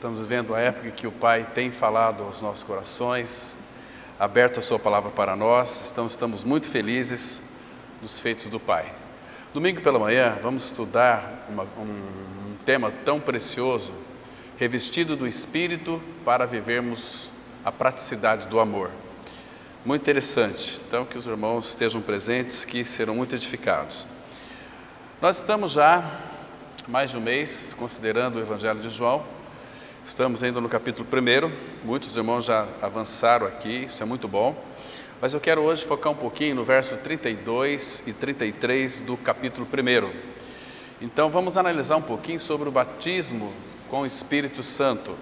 Estamos vivendo uma época em que o Pai tem falado aos nossos corações, aberto a sua palavra para nós, estamos muito felizes dos feitos do Pai. Domingo pela manhã vamos estudar um tema tão precioso, revestido do Espírito para vivermos a praticidade do amor. Muito interessante, então que os irmãos estejam presentes, que serão muito edificados. Nós estamos já mais de um mês considerando o Evangelho de João. Estamos ainda no capítulo 1, muitos irmãos já avançaram aqui, isso é muito bom. Mas eu quero hoje focar um pouquinho no verso 32 e 33 do capítulo 1. Então vamos analisar um pouquinho sobre o batismo com o Espírito Santo.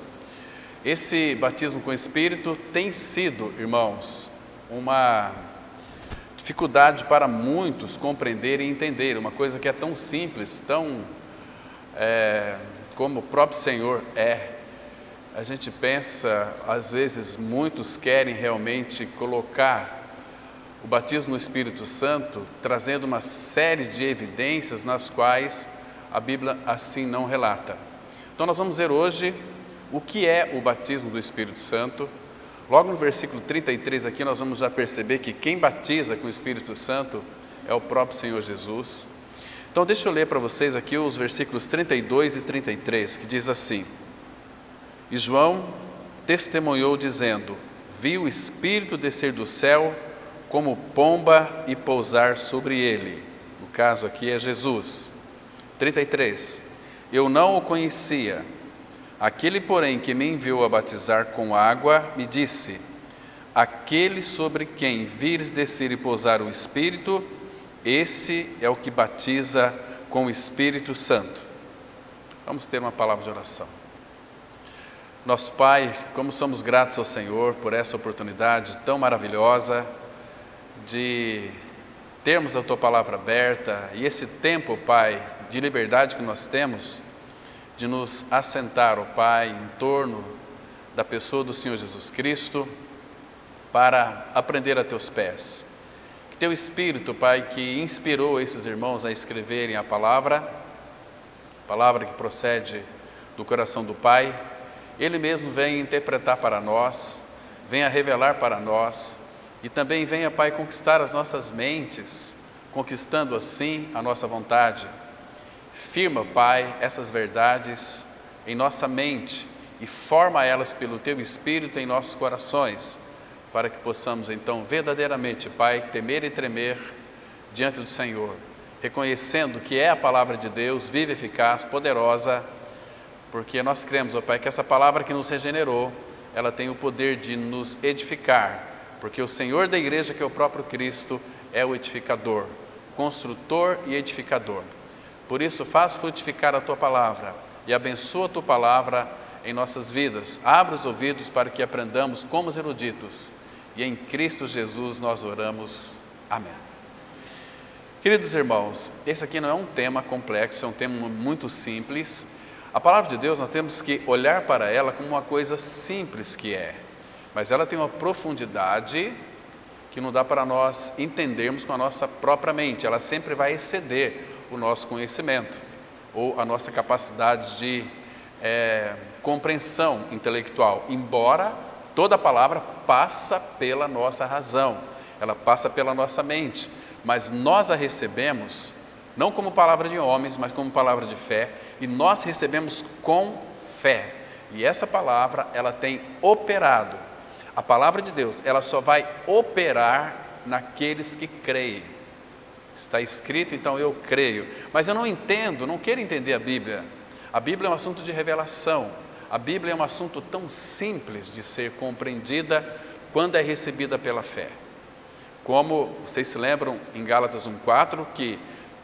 Esse batismo com o Espírito tem sido, irmãos, uma dificuldade para muitos compreenderem e entenderem, uma coisa que é tão simples, tão como o próprio Senhor é. A gente pensa, às vezes muitos querem realmente colocar o batismo no Espírito Santo, trazendo uma série de evidências nas quais a Bíblia assim não relata. Então nós vamos ver hoje o que é o batismo do Espírito Santo. Logo no versículo 33 aqui nós vamos já perceber que quem batiza com o Espírito Santo é o próprio Senhor Jesus. Então deixa eu ler para vocês aqui os versículos 32 e 33, que diz assim: E João testemunhou dizendo: Vi o Espírito descer do céu como pomba e pousar sobre ele. O caso aqui é Jesus. 33. Eu não o conhecia. Aquele, porém, que me enviou a batizar com água, me disse: Aquele sobre quem vires descer e pousar o Espírito, esse é o que batiza com o Espírito Santo. Vamos ter uma palavra de oração. Nosso Pai, como somos gratos ao Senhor por essa oportunidade tão maravilhosa de termos a Tua palavra aberta e esse tempo, Pai, de liberdade que nós temos de nos assentar, ó Pai, em torno da pessoa do Senhor Jesus Cristo para aprender a Teus pés. Que Teu Espírito, Pai, que inspirou esses irmãos a escreverem a palavra que procede do coração do Pai, Ele mesmo venha interpretar para nós, venha revelar para nós e também venha, Pai, conquistar as nossas mentes, conquistando assim a nossa vontade. Firma, Pai, essas verdades em nossa mente e forma elas pelo Teu Espírito em nossos corações, para que possamos então verdadeiramente, Pai, temer e tremer diante do Senhor, reconhecendo que é a palavra de Deus, viva, eficaz, poderosa, porque nós cremos, ó Pai, que essa palavra que nos regenerou, ela tem o poder de nos edificar, porque o Senhor da igreja, que é o próprio Cristo, é o edificador, construtor e edificador. Por isso, faz frutificar a Tua palavra e abençoa a Tua palavra em nossas vidas. Abra os ouvidos para que aprendamos como os eruditos. E em Cristo Jesus nós oramos. Amém. Queridos irmãos, esse aqui não é um tema complexo, é um tema muito simples. A palavra de Deus, nós temos que olhar para ela como uma coisa simples que é, mas ela tem uma profundidade que não dá para nós entendermos com a nossa própria mente. Ela sempre vai exceder o nosso conhecimento ou a nossa capacidade de compreensão intelectual, embora toda a palavra passa pela nossa razão, ela passa pela nossa mente, mas nós a recebemos não como palavra de homens, mas como palavra de fé, e nós recebemos com fé, e essa palavra ela tem operado. A palavra de Deus, ela só vai operar naqueles que creem. Está escrito, então eu creio, mas eu não entendo, não quero entender a Bíblia. A Bíblia é um assunto de revelação, a Bíblia é um assunto tão simples de ser compreendida quando é recebida pela fé. Como vocês se lembram em Gálatas 1,4, que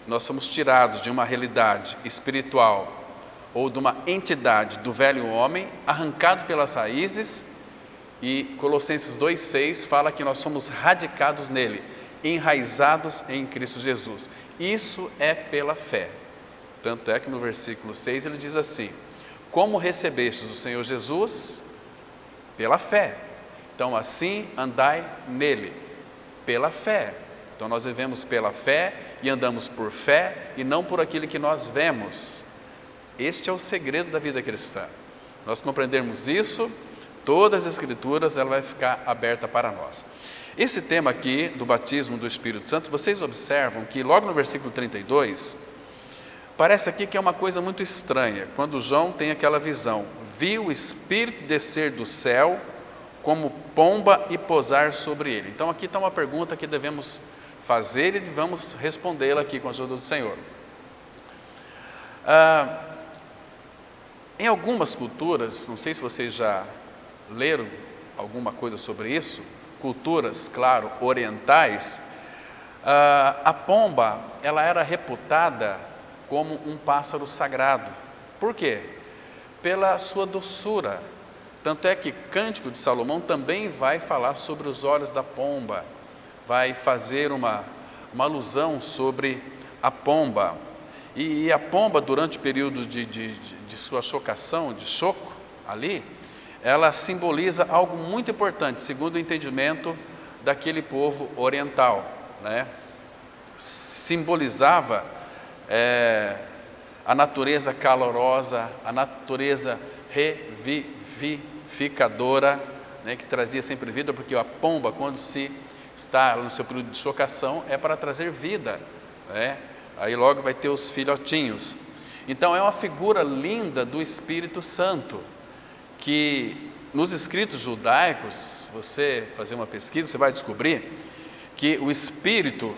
nós somos tirados de uma realidade espiritual ou de uma entidade do velho homem, arrancado pelas raízes, e Colossenses 2,6 fala que nós somos radicados nele, enraizados em Cristo Jesus. Isso é pela fé. Tanto é que no versículo 6 ele diz assim: como recebestes o Senhor Jesus? Pela fé. Então assim andai nele, pela fé. Então nós vivemos pela fé e andamos por fé e não por aquilo que nós vemos. Este é o segredo da vida cristã. nós compreendermos isso, todas as Escrituras ela vai ficar aberta para nós. Esse tema aqui do batismo do Espírito Santo, vocês observam que logo no versículo 32, parece aqui que é uma coisa muito estranha, quando João tem aquela visão, viu o Espírito descer do céu como pomba e pousar sobre ele. Então aqui está uma pergunta que devemos fazer e vamos respondê-la aqui com a ajuda do Senhor. Em algumas culturas, não sei se vocês já leram alguma coisa sobre isso, culturas, claro, orientais, a pomba, ela era reputada como um pássaro sagrado. Por quê? Pela sua doçura. Tanto é que Cântico de Salomão também vai falar sobre os olhos da pomba, vai fazer uma alusão sobre a pomba. E a pomba, durante o período de sua chocação, de choco ali, ela simboliza algo muito importante, segundo o entendimento daquele povo oriental, né? Simbolizava a natureza calorosa, a natureza revivificadora, né, que trazia sempre vida, porque a pomba, quando se está no seu período de chocação, é para trazer vida, né? Aí logo vai ter os filhotinhos. Então é uma figura linda do Espírito Santo, que nos escritos judaicos, se você fazer uma pesquisa, você vai descobrir que o Espírito,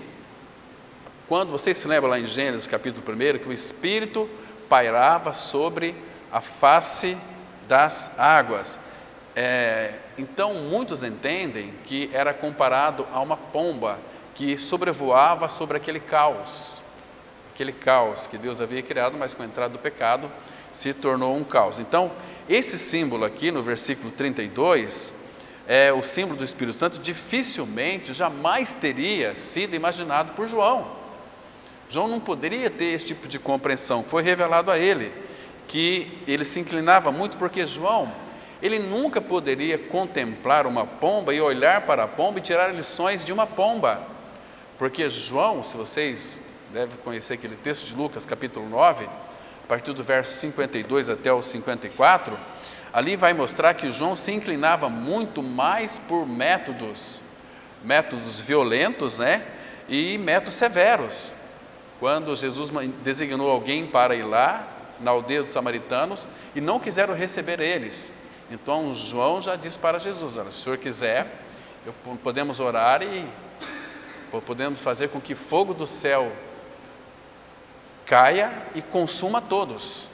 quando vocês se lembram lá em Gênesis capítulo 1, que o Espírito pairava sobre a face das águas. Então muitos entendem que era comparado a uma pomba que sobrevoava sobre aquele caos que Deus havia criado, mas com a entrada do pecado se tornou um caos. Então esse símbolo aqui no versículo 32 é o símbolo do Espírito Santo, dificilmente, jamais teria sido imaginado por João. João não poderia ter esse tipo de compreensão, foi revelado a ele, que ele se inclinava muito, porque João, ele nunca poderia contemplar uma pomba e olhar para a pomba e tirar lições de uma pomba, porque João, se vocês devem conhecer aquele texto de Lucas capítulo 9, a partir do verso 52 até o 54, ali vai mostrar que João se inclinava muito mais por métodos violentos, né, e métodos severos. Quando Jesus designou alguém para ir lá, na aldeia dos samaritanos, e não quiseram receber eles. Então João já disse para Jesus, olha, se o senhor quiser, podemos orar e podemos fazer com que fogo do céu caia e consuma todos.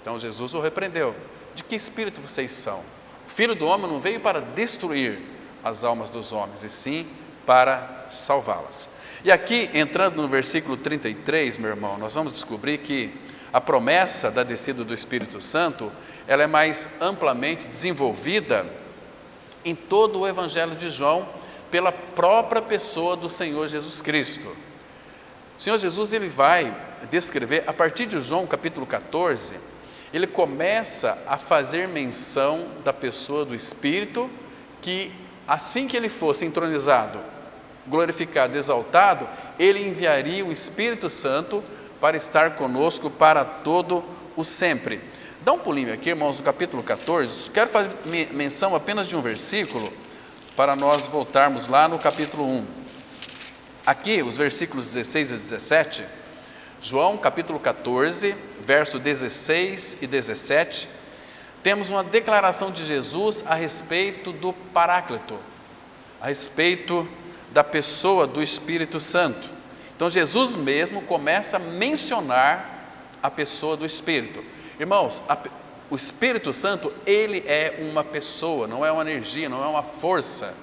Então Jesus o repreendeu. De que espírito vocês são? O Filho do Homem não veio para destruir as almas dos homens, e sim para salvá-las. E aqui, entrando no versículo 33, meu irmão, nós vamos descobrir que a promessa da descida do Espírito Santo, ela é mais amplamente desenvolvida em todo o Evangelho de João, pela própria pessoa do Senhor Jesus Cristo. O Senhor Jesus, ele vai descrever, a partir de João capítulo 14, ele começa a fazer menção da pessoa do Espírito, que assim que ele fosse entronizado, glorificado, exaltado, ele enviaria o Espírito Santo para estar conosco para todo o sempre. Dá um pulinho aqui, irmãos, no capítulo 14, quero fazer menção apenas de um versículo, para nós voltarmos lá no capítulo 1. Aqui, os versículos 16 e 17, João capítulo 14, verso 16 e 17, temos uma declaração de Jesus a respeito do Paráclito, a respeito da pessoa do Espírito Santo. Então Jesus mesmo começa a mencionar a pessoa do Espírito. Irmãos, o Espírito Santo, ele é uma pessoa, não é uma energia, não é uma força.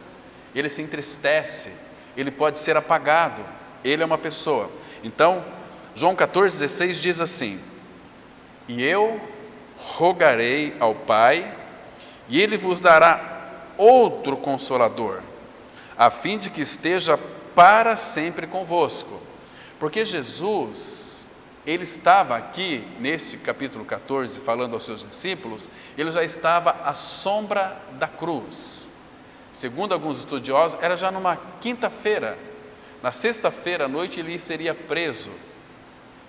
Ele se entristece, ele pode ser apagado, ele é uma pessoa. Então, João 14,16 diz assim: e eu rogarei ao Pai, e ele vos dará outro Consolador, a fim de que esteja para sempre convosco. Porque Jesus, ele estava aqui, nesse capítulo 14, falando aos seus discípulos, ele já estava à sombra da cruz. Segundo alguns estudiosos, era já numa quinta-feira. Na sexta-feira à noite ele seria preso.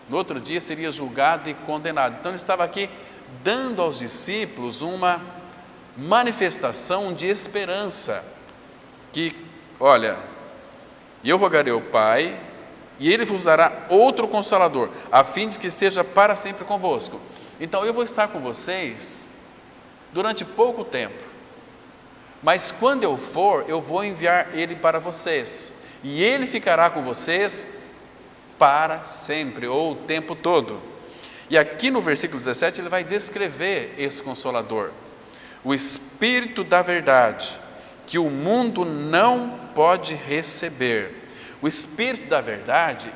No outro dia seria julgado e condenado. Então ele estava aqui dando aos discípulos uma manifestação de esperança, que, olha, eu rogarei ao Pai, e Ele vos dará outro Consolador, a fim de que esteja para sempre convosco. Então eu vou estar com vocês durante pouco tempo, mas quando eu for, eu vou enviar Ele para vocês, e Ele ficará com vocês para sempre, ou o tempo todo. E aqui no versículo 17 ele vai descrever esse Consolador, o Espírito da verdade, que o mundo não pode receber. O Espírito da verdade,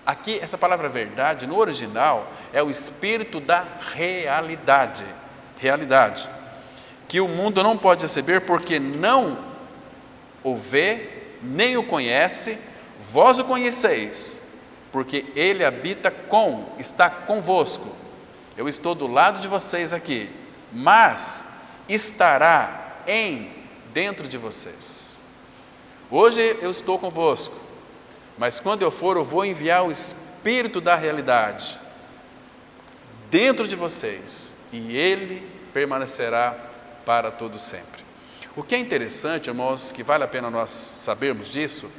aqui essa palavra verdade no original é o Espírito da realidade, que o mundo não pode receber porque não o vê, nem o conhece. Vós o conheceis, porque Ele está convosco. Eu estou do lado de vocês aqui, mas estará dentro de vocês. Hoje eu estou convosco, mas quando eu for, eu vou enviar o Espírito da realidade dentro de vocês, e Ele permanecerá para todo sempre. O que é interessante, irmãos, que vale a pena nós sabermos disso,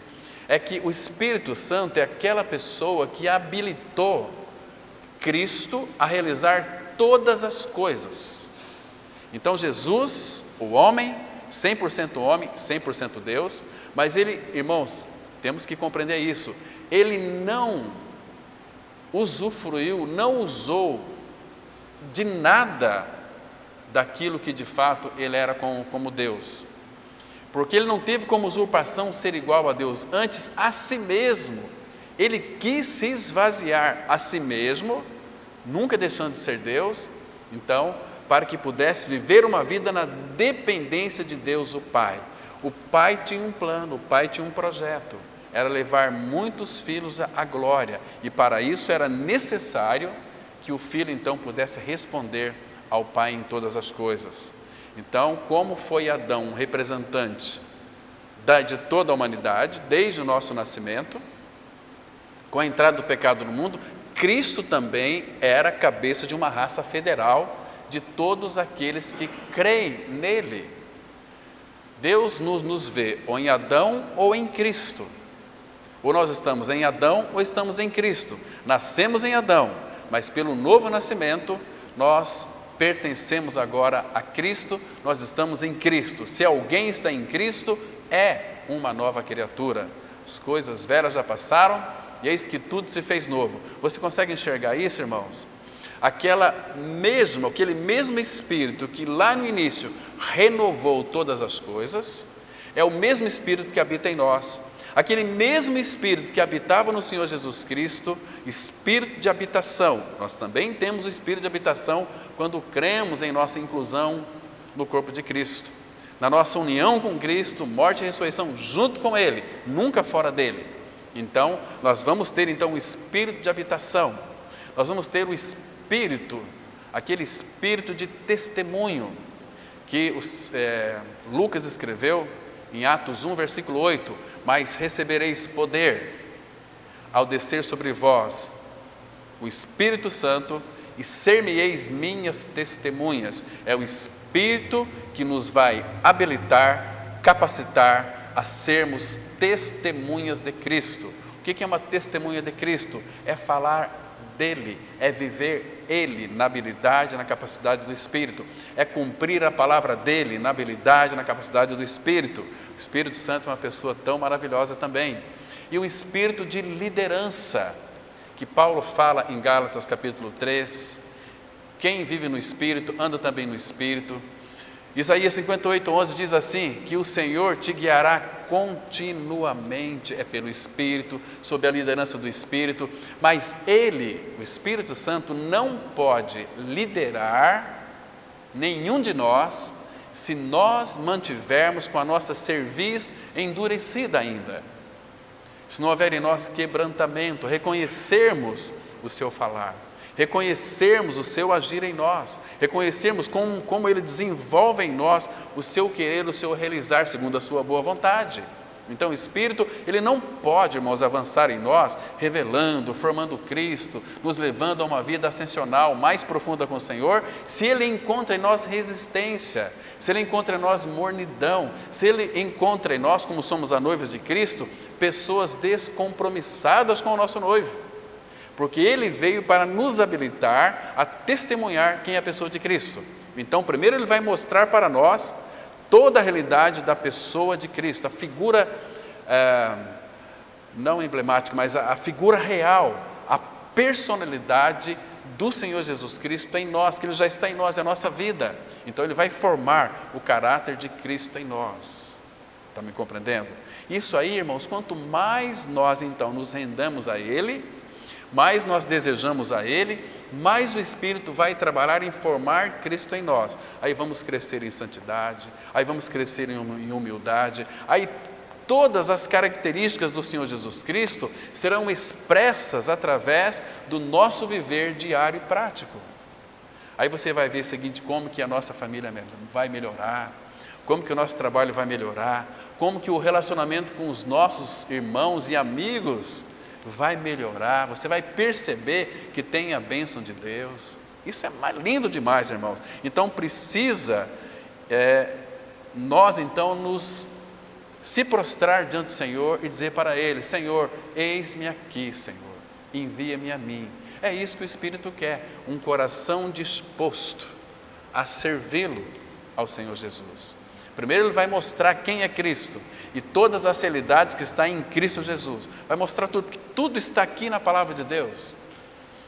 é que o Espírito Santo é aquela pessoa que habilitou Cristo a realizar todas as coisas. Então Jesus, o homem, 100% Deus, mas Ele, irmãos, temos que compreender isso, Ele não usufruiu, não usou de nada daquilo que de fato Ele era como Deus, porque Ele não teve como usurpação ser igual a Deus, antes a si mesmo, Ele quis se esvaziar a si mesmo, nunca deixando de ser Deus, então, para que pudesse viver uma vida na dependência de Deus o Pai. O Pai tinha um plano, o Pai tinha um projeto, era levar muitos filhos à glória, e para isso era necessário que o Filho então pudesse responder ao Pai em todas as coisas. Então, como foi Adão um representante de toda a humanidade, desde o nosso nascimento, com a entrada do pecado no mundo, Cristo também era cabeça de uma raça federal de todos aqueles que creem nele. Deus nos vê ou em Adão ou em Cristo. Ou nós estamos em Adão ou estamos em Cristo. Nascemos em Adão, mas pelo novo nascimento, nós pertencemos agora a Cristo, nós estamos em Cristo. Se alguém está em Cristo, é uma nova criatura. As coisas velhas já passaram, e eis que tudo se fez novo. Você consegue enxergar isso, irmãos? Aquele mesmo Espírito que lá no início renovou todas as coisas, é o mesmo Espírito que habita em nós. Aquele mesmo Espírito que habitava no Senhor Jesus Cristo, Espírito de habitação. Nós também temos o Espírito de habitação quando cremos em nossa inclusão no corpo de Cristo, na nossa união com Cristo, morte e ressurreição junto com Ele, nunca fora dele. Então, nós vamos ter então o Espírito de habitação, nós vamos ter o Espírito, aquele Espírito de testemunho, que Lucas escreveu em Atos 1, versículo 8, mas recebereis poder ao descer sobre vós o Espírito Santo e ser-me-eis minhas testemunhas. É o Espírito que nos vai habilitar, capacitar a sermos testemunhas de Cristo. O que é uma testemunha de Cristo? É falar dele, é viver ele na habilidade, na capacidade do Espírito, é cumprir a palavra dele na habilidade, na capacidade do Espírito. O Espírito Santo é uma pessoa tão maravilhosa também. E o Espírito de liderança, que Paulo fala em Gálatas capítulo 3, quem vive no Espírito, anda também no Espírito. Isaías 58:11 diz assim, que o Senhor te guiará continuamente, é pelo Espírito, sob a liderança do Espírito, mas Ele, o Espírito Santo, não pode liderar nenhum de nós, se nós mantivermos com a nossa cerviz endurecida ainda, se não houver em nós quebrantamento, reconhecermos o seu falar, reconhecermos o seu agir em nós, reconhecermos como Ele desenvolve em nós o seu querer, o seu realizar segundo a sua boa vontade. Então o Espírito, ele não pode, irmãos, avançar em nós, revelando, formando Cristo, nos levando a uma vida ascensional mais profunda com o Senhor, se ele encontra em nós resistência, se ele encontra em nós mornidão, se ele encontra em nós, como somos a noiva de Cristo, pessoas descompromissadas com o nosso noivo. Porque ele veio para nos habilitar a testemunhar quem é a pessoa de Cristo. Então, primeiro ele vai mostrar para nós toda a realidade da pessoa de Cristo, a figura, não emblemática, mas a figura real, a personalidade do Senhor Jesus Cristo em nós, que Ele já está em nós, é a nossa vida. Então Ele vai formar o caráter de Cristo em nós. Está me compreendendo? Isso aí, irmãos, quanto mais nós então nos rendamos a Ele, mais nós desejamos a Ele, mais o Espírito vai trabalhar em formar Cristo em nós. Aí vamos crescer em santidade, aí vamos crescer em humildade, aí todas as características do Senhor Jesus Cristo serão expressas através do nosso viver diário e prático. Aí você vai ver o seguinte, como que a nossa família vai melhorar, como que o nosso trabalho vai melhorar, como que o relacionamento com os nossos irmãos e amigos vai melhorar, você vai perceber que tem a bênção de Deus. Isso é lindo demais, irmãos. Então precisa nós então se prostrar diante do Senhor e dizer para Ele: Senhor, eis-me aqui, Senhor, envia-me a mim. É isso que o Espírito quer, um coração disposto a servi-lo ao Senhor Jesus. Primeiro ele vai mostrar quem é Cristo e todas as realidades que está em Cristo Jesus. Vai mostrar tudo, porque tudo está aqui na palavra de Deus.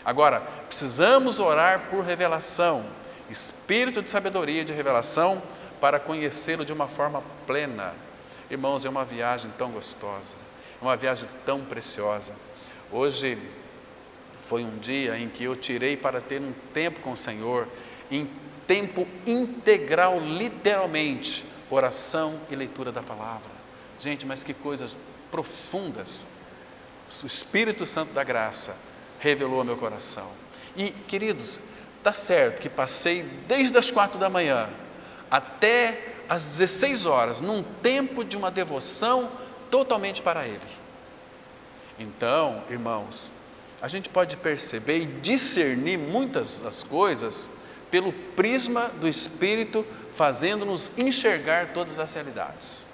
Agora, precisamos orar por revelação, espírito de sabedoria e de revelação, para conhecê-lo de uma forma plena. Irmãos, é uma viagem tão gostosa, é uma viagem tão preciosa. Hoje foi um dia em que eu tirei para ter um tempo com o Senhor, em tempo integral, literalmente, oração e leitura da palavra. Gente, mas que coisas profundas o Espírito Santo da graça revelou ao meu coração. E, queridos, está certo que passei desde as 4 da manhã até às 16 horas, num tempo de uma devoção totalmente para Ele. Então, irmãos, a gente pode perceber e discernir muitas das coisas pelo prisma do Espírito, fazendo-nos enxergar todas as realidades.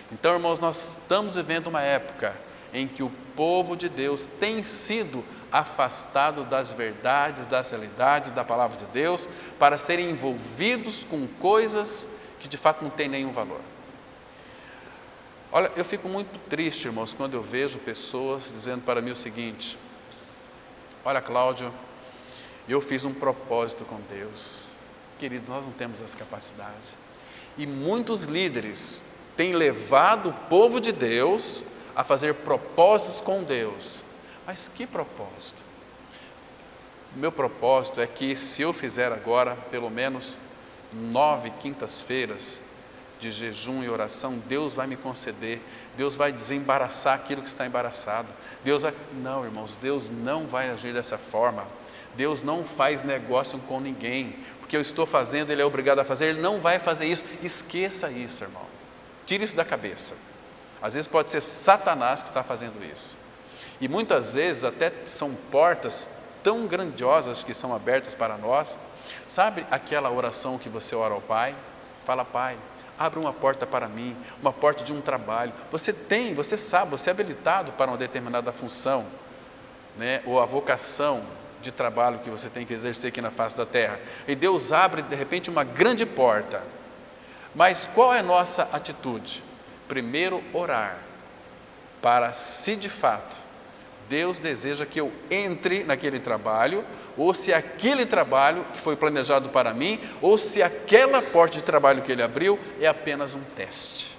Então, irmãos, nós estamos vivendo uma época em que o povo de Deus tem sido afastado das verdades, das realidades da palavra de Deus, para serem envolvidos com coisas que de fato não têm nenhum valor. Olha, eu fico muito triste, irmãos, quando eu vejo pessoas dizendo para mim o seguinte: olha, Cláudio, eu fiz um propósito com Deus. Queridos, nós não temos essa capacidade. E muitos líderes têm levado o povo de Deus a fazer propósitos com Deus. Mas que propósito? O meu propósito é que, se eu fizer agora pelo menos 9 quintas-feiras de jejum e oração, Deus vai me conceder, Deus vai desembaraçar aquilo que está embaraçado. Não, irmãos, Deus não vai agir dessa forma. Deus não faz negócio com ninguém, porque eu estou fazendo, Ele é obrigado a fazer, Ele não vai fazer isso. Esqueça isso, irmão, tire isso da cabeça. Às vezes pode ser Satanás que está fazendo isso, e muitas vezes até são portas tão grandiosas que são abertas para nós. Sabe aquela oração que você ora ao Pai? Fala: Pai, abre uma porta para mim, uma porta de um trabalho. Você sabe, você é habilitado para uma determinada função, né? Ou a vocação de trabalho que você tem que exercer aqui na face da terra, e Deus abre de repente uma grande porta. Mas qual é a nossa atitude? Primeiro orar, para se de fato Deus deseja que eu entre naquele trabalho, ou se aquele trabalho que foi planejado para mim, ou se aquela porta de trabalho que Ele abriu é apenas um teste.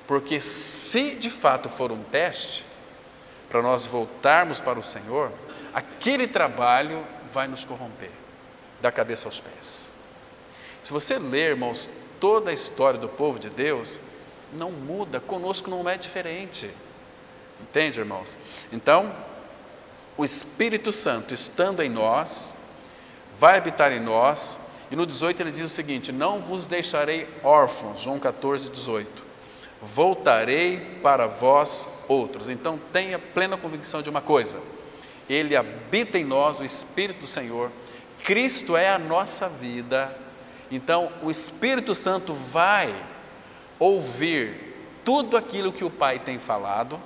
Porque se de fato for um teste, para nós voltarmos para o Senhor, aquele trabalho vai nos corromper, da cabeça aos pés. Se você ler, irmãos, toda a história do povo de Deus, não muda, conosco não é diferente. Entende, irmãos? Então, o Espírito Santo, estando em nós, vai habitar em nós, e no 18 ele diz o seguinte: não vos deixarei órfãos, João 14, 18. voltarei para vós outros. Então tenha plena convicção de uma coisa: Ele habita em nós, o Espírito do Senhor, Cristo é a nossa vida. Então o Espírito Santo vai ouvir tudo aquilo que o Pai tem falado,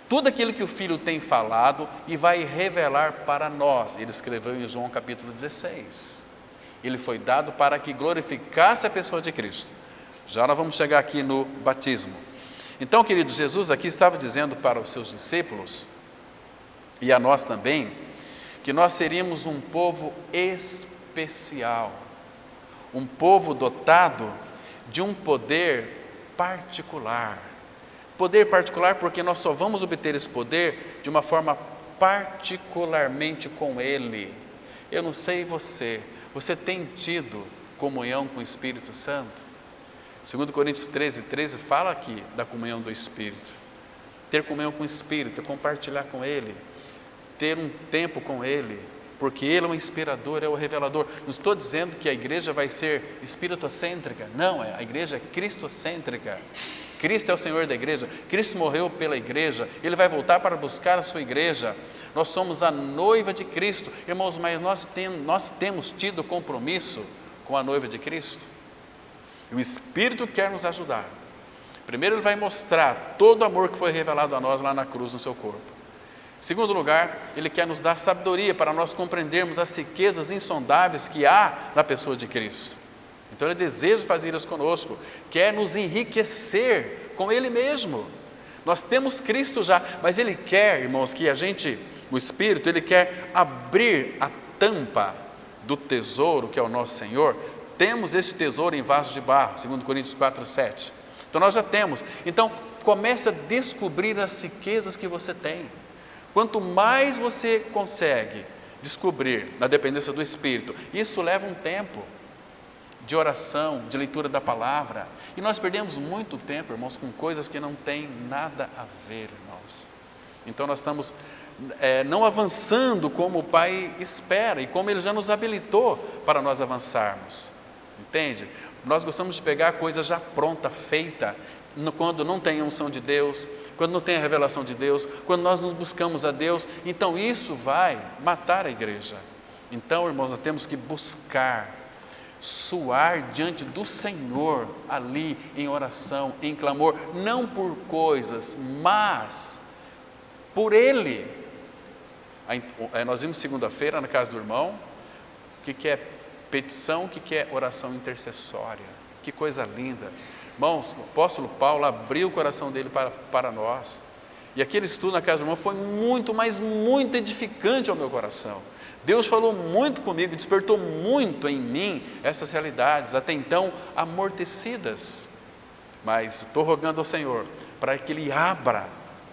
tudo aquilo que o Filho tem falado, e vai revelar para nós. Ele escreveu em João capítulo 16. Ele foi dado para que glorificasse a pessoa de Cristo. Já nós vamos chegar aqui no batismo. Então, queridos, Jesus aqui estava dizendo para os seus discípulos, e a nós também, que nós seríamos um povo especial, um povo dotado de um poder particular. Poder particular porque nós só vamos obter esse poder de uma forma particularmente com Ele. Eu não sei você tem tido comunhão com o Espírito Santo? 2 Coríntios 13 fala aqui da comunhão do Espírito. Ter comunhão com o Espírito, compartilhar com Ele, ter um tempo com Ele, porque Ele é o inspirador, é o revelador. Não estou dizendo que a igreja vai ser espiritocêntrica, não, a igreja é cristocêntrica. Cristo é o Senhor da igreja, Cristo morreu pela igreja, Ele vai voltar para buscar a sua igreja. Nós somos a noiva de Cristo, irmãos, mas nós temos tido compromisso com a noiva de Cristo. E o Espírito quer nos ajudar. Primeiro, Ele vai mostrar todo o amor que foi revelado a nós lá na cruz, no seu corpo. Em segundo lugar, Ele quer nos dar sabedoria para nós compreendermos as riquezas insondáveis que há na pessoa de Cristo. Então Ele deseja fazer isso conosco, quer nos enriquecer com Ele mesmo. Nós temos Cristo já, mas Ele quer, irmãos, que o Espírito, Ele quer abrir a tampa do tesouro que é o nosso Senhor. Temos esse tesouro em vaso de barro, 2 Coríntios 4:7. Então nós já temos. Então comece a descobrir as riquezas que você tem. Quanto mais você consegue descobrir na dependência do Espírito, isso leva um tempo de oração, de leitura da palavra. E nós perdemos muito tempo, irmãos, com coisas que não têm nada a ver, irmãos. Então nós estamos não avançando como o Pai espera e como Ele já nos habilitou para nós avançarmos. Entende? Nós gostamos de pegar a coisa já pronta, feita, quando não tem a unção de Deus, quando não tem a revelação de Deus, quando nós nos buscamos a Deus. Então isso vai matar a igreja. Então, irmãos, nós temos que buscar, suar diante do Senhor, ali em oração, em clamor, não por coisas, mas por Ele. Nós vimos segunda-feira na casa do irmão, o que é petição, o que é oração intercessória. Que coisa linda. Irmãos, o apóstolo Paulo abriu o coração dele para nós. E aquele estudo na casa do irmão foi muito, mas muito edificante ao meu coração. Deus falou muito comigo, despertou muito em mim essas realidades, até então amortecidas. Mas estou rogando ao Senhor para que Ele abra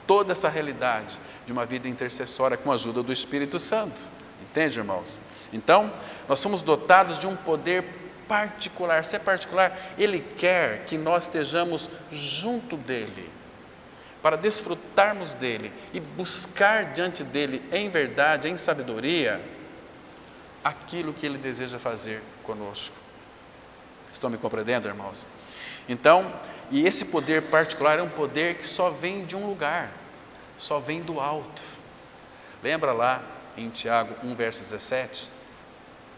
toda essa realidade de uma vida intercessória com a ajuda do Espírito Santo. Entende, irmãos? Então, nós somos dotados de um poder particular. Se é particular, Ele quer que nós estejamos junto dEle, para desfrutarmos dEle e buscar diante dEle em verdade, em sabedoria, aquilo que Ele deseja fazer conosco. Estão me compreendendo, irmãos? Então, e esse poder particular é um poder que só vem de um lugar, só vem do alto. Lembra lá em Tiago 1, verso 17?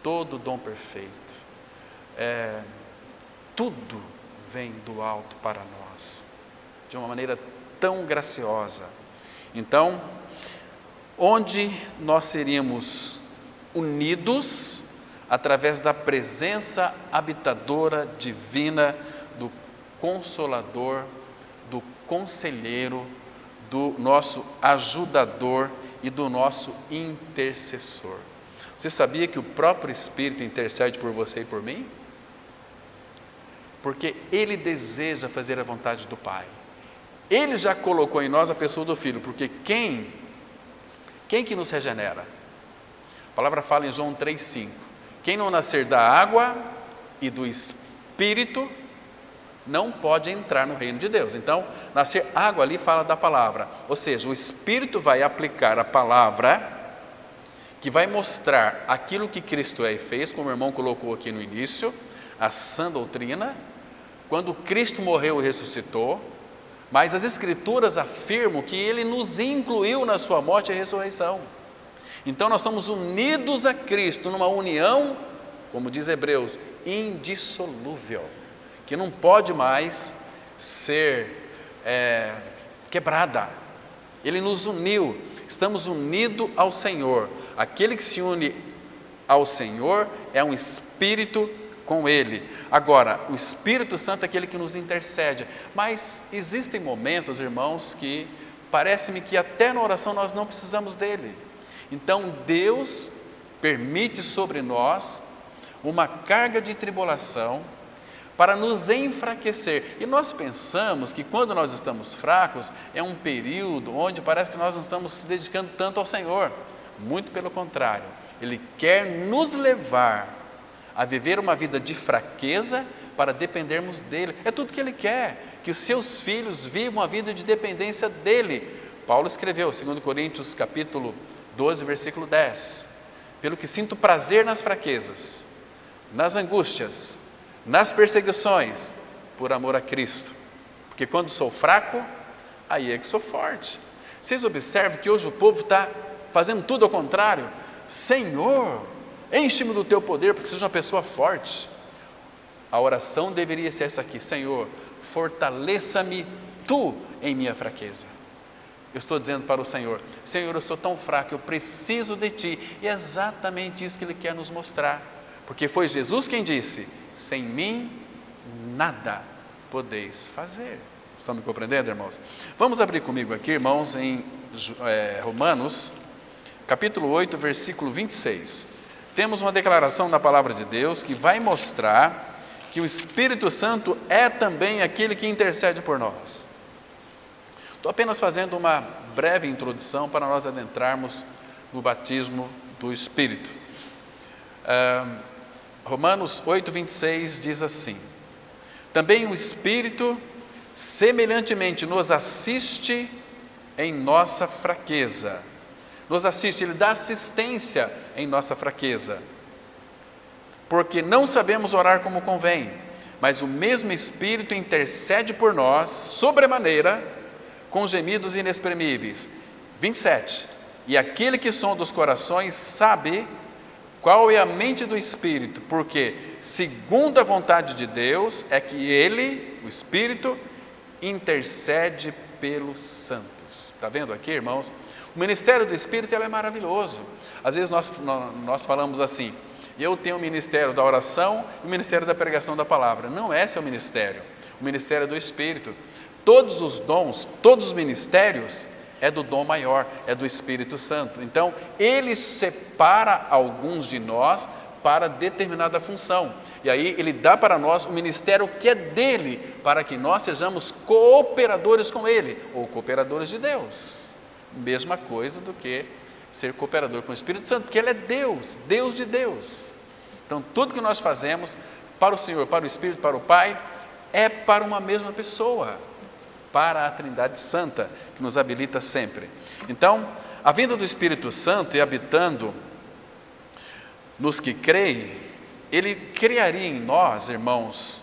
Todo dom perfeito, tudo vem do alto para nós, de uma maneira tão graciosa. Então, onde nós seríamos unidos através da presença habitadora divina do Consolador, do Conselheiro, do nosso Ajudador e do nosso Intercessor. Você sabia que o próprio Espírito intercede por você e por mim? Porque Ele deseja fazer a vontade do Pai. Ele já colocou em nós a pessoa do Filho, porque quem que nos regenera? A palavra fala em João 3,5. Quem não nascer da água e do Espírito não pode entrar no reino de Deus. Então, nascer água ali fala da palavra, ou seja, o Espírito vai aplicar a palavra, que vai mostrar aquilo que Cristo é e fez, como o irmão colocou aqui no início, a sã doutrina. Quando Cristo morreu e ressuscitou, Mas as Escrituras afirmam que Ele nos incluiu na sua morte e ressurreição. Então nós estamos unidos a Cristo numa união, como diz Hebreus, indissolúvel, que não pode mais ser quebrada. Ele nos uniu, estamos unidos ao Senhor. Aquele que se une ao Senhor é um espírito com Ele. Agora, o Espírito Santo é aquele que nos intercede. Mas existem momentos, irmãos, que parece-me que até na oração nós não precisamos dele. Então Deus permite sobre nós uma carga de tribulação para nos enfraquecer. E nós pensamos que quando nós estamos fracos, é um período onde parece que nós não estamos se dedicando tanto ao Senhor. Muito pelo contrário, Ele quer nos levar a viver uma vida de fraqueza para dependermos dEle. É tudo que Ele quer, que os seus filhos vivam a vida de dependência dEle. Paulo escreveu, 2 Coríntios capítulo 12, versículo 10, pelo que sinto prazer nas fraquezas, nas angústias, nas perseguições, por amor a Cristo, porque quando sou fraco, aí é que sou forte. Vocês observam que hoje o povo está fazendo tudo ao contrário. Senhor, enche-me do teu poder, porque seja uma pessoa forte. A oração deveria ser essa aqui: Senhor, fortaleça-me tu em minha fraqueza. Eu estou dizendo para o Senhor: Senhor, eu sou tão fraco, eu preciso de Ti. E é exatamente isso que Ele quer nos mostrar, porque foi Jesus quem disse: sem mim nada podeis fazer. Estão me compreendendo, irmãos? Vamos abrir comigo aqui, irmãos, em Romanos capítulo 8, versículo 26. Temos uma declaração na palavra de Deus que vai mostrar que o Espírito Santo é também aquele que intercede por nós. Estou apenas fazendo uma breve introdução para nós adentrarmos no batismo do Espírito. Romanos 8, 26 diz assim: também o Espírito semelhantemente nos assiste em nossa fraqueza. Nos assiste, Ele dá assistência em nossa fraqueza, porque não sabemos orar como convém, mas o mesmo Espírito intercede por nós, sobremaneira, com gemidos inexprimíveis. 27, e aquele que sonda os corações sabe qual é a mente do Espírito, porque segundo a vontade de Deus é que Ele, o Espírito, intercede pelos santos. Está vendo aqui, irmãos? O ministério do Espírito é maravilhoso. Às vezes nós falamos assim: eu tenho o ministério da oração e o ministério da pregação da palavra. Não é seu ministério, o ministério é do Espírito. Todos os dons, todos os ministérios é do dom maior, é do Espírito Santo. Então, Ele separa alguns de nós para determinada função. E aí Ele dá para nós o ministério que é dEle, para que nós sejamos cooperadores com Ele, ou cooperadores de Deus. Mesma coisa do que ser cooperador com o Espírito Santo, porque Ele é Deus, Deus de Deus. Então, tudo que nós fazemos para o Senhor, para o Espírito, para o Pai, é para uma mesma pessoa, para a Trindade Santa, que nos habilita sempre. Então, a vinda do Espírito Santo e habitando nos que creem, Ele criaria em nós, irmãos,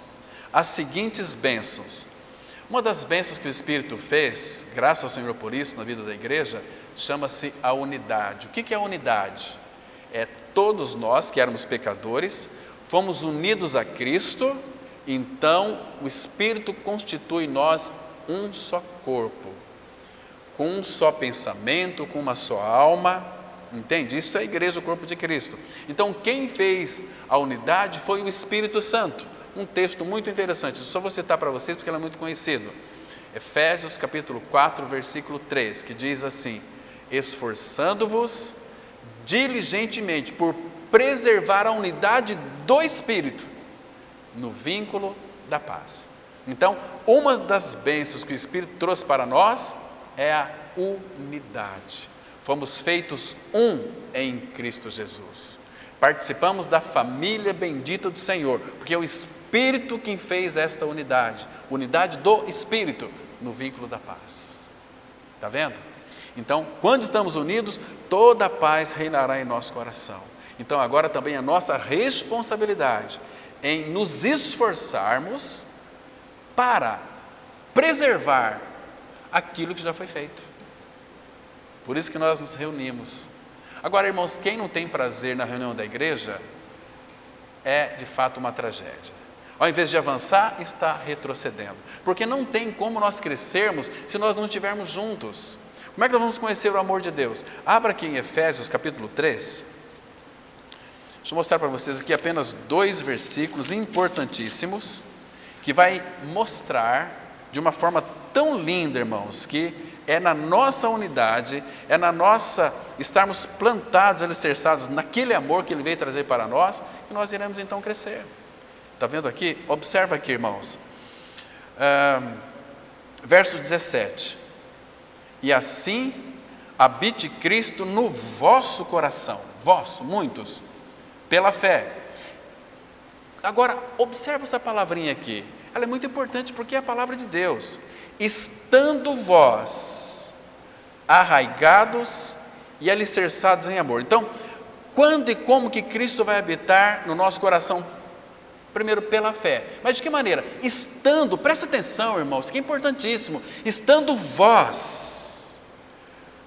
as seguintes bênçãos. Uma das bênçãos que o Espírito fez, graças ao Senhor por isso, na vida da igreja, chama-se a unidade. O que é a unidade? É todos nós que éramos pecadores, fomos unidos a Cristo, então o Espírito constitui em nós um só corpo, com um só pensamento, com uma só alma, entende? Isso é a igreja, o corpo de Cristo. Então quem fez a unidade foi o Espírito Santo. Um texto muito interessante, só vou citar para vocês porque ele é muito conhecido. Efésios capítulo 4, versículo 3, que diz assim: esforçando-vos diligentemente por preservar a unidade do Espírito no vínculo da paz. Então, uma das bênçãos que o Espírito trouxe para nós é a unidade. Fomos feitos um em Cristo Jesus. Participamos da família bendita do Senhor, porque é o Espírito quem fez esta unidade do Espírito no vínculo da paz. Está vendo? Então, quando estamos unidos, toda a paz reinará em nosso coração. Então, agora também a nossa responsabilidade em nos esforçarmos para preservar aquilo que já foi feito. Por isso que nós nos reunimos. Agora, irmãos, quem não tem prazer na reunião da igreja é de fato uma tragédia. Ao invés de avançar, está retrocedendo. Porque não tem como nós crescermos se nós não estivermos juntos. Como é que nós vamos conhecer o amor de Deus? Abra aqui em Efésios capítulo 3. Deixa eu mostrar para vocês aqui apenas 2 versículos importantíssimos, que vai mostrar de uma forma tão linda, irmãos, que é na nossa unidade, é na nossa estarmos plantados, alicerçados naquele amor que Ele veio trazer para nós, que nós iremos então crescer. Está vendo aqui? Observa aqui, irmãos. Verso 17. E assim habite Cristo no vosso coração, vosso, muitos, pela fé. Agora, observa essa palavrinha aqui. Ela é muito importante porque é a palavra de Deus. Estando vós arraigados e alicerçados em amor. Então, quando e como que Cristo vai habitar no nosso coração? Primeiro, pela fé. Mas de que maneira? Estando, presta atenção, irmãos, que é importantíssimo. Estando vós